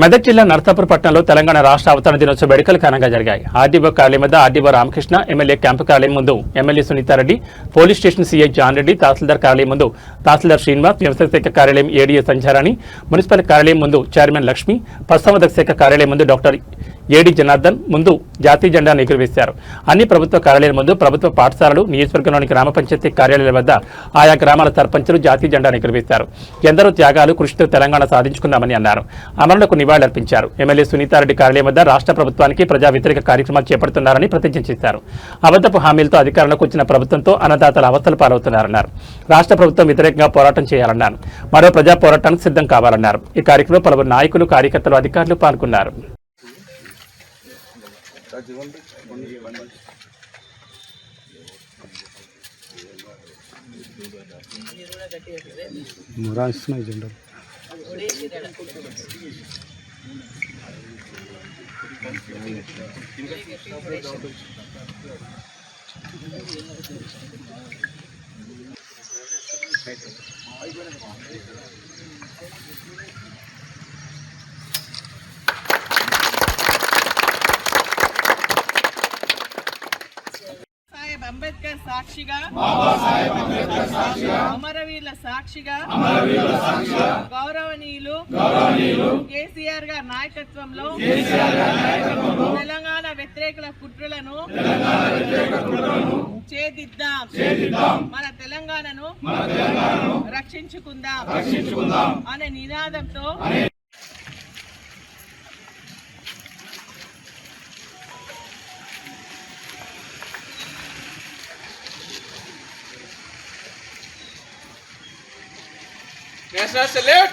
మెదక్ జిల్లా నర్సాపూర్ పట్టణంలో తెలంగాణ రాష్ట్ర అవతరణ దినోత్సవ వేడుకలు ఘనంగా జరిగాయి. ఆర్డీఓ కార్యాలయం వద్ద ఆర్డీఓ రామకృష్ణ, ఎమ్మెల్యే క్యాంపు కార్యాలయం ముందు MLA Sunitha Reddy, police station CI John Reddy, తహసీల్దార్ కార్యాలయం ముందు తహసీల్దార్ శ్రీనివాస్, వ్యవసాయ శాఖ కార్యాలయం ఏడీఏ సంచారాణి, మున్సిపల్ కార్యాలయం ముందు చైర్మన్ లక్ష్మి, పశుసంవర్ధక శాఖ కార్యాలయం ముందు డాక్టర్ ఏడి జనార్దన్ ముందు జాతీయ జెండాను ఎగురవేశారు. అన్ని ప్రభుత్వ కార్యాలయాల ముందు, ప్రభుత్వ పాఠశాలలు, నియోజకవర్గంలోని గ్రామ పంచాయతీ కార్యాలయాల వద్ద ఆయా గ్రామాల సర్పంచులు జాతీయ జెండాను ఎగురవేశారు. ఎందరో త్యాగాలు, కృషితో తెలంగాణ సాధించుకుందామని అన్నారు. అమరులకు నివాళులర్పించారు. ఎమ్మెల్యే సునీతారెడ్డి కార్యాలయం వద్ద రాష్ట్ర ప్రభుత్వానికి ప్రజా వ్యతిరేక కార్యక్రమాలు చేపడుతున్నారని ప్రతిజ్ఞ చేశారు. అబద్ధపు హామీలతో అధికారంలోకి వచ్చిన ప్రభుత్వంతో అన్నదాతల అవస్థలు పాలవుతున్నారన్నారు. రాష్ట్ర ప్రభుత్వం వ్యతిరేకంగా పోరాటం చేయాలన్నారు. మరో ప్రజా పోరాటానికి సిద్ధం కావాలన్నారు. ఈ కార్యక్రమంలో పలువురు నాయకులు, కార్యకర్తలు, అధికారులు పాల్గొన్నారు. అంబేద్కర్ సాక్షిగా, అమరవీరుల సాక్షిగా గౌరవనీయులు కేసీఆర్ గారి నాయకత్వంలో తెలంగాణ వ్యతిరేకుల కుట్రలను ఛేదిద్దాం, మన తెలంగాణను రక్షించుకుందాం అనే నినాదంతో National salute.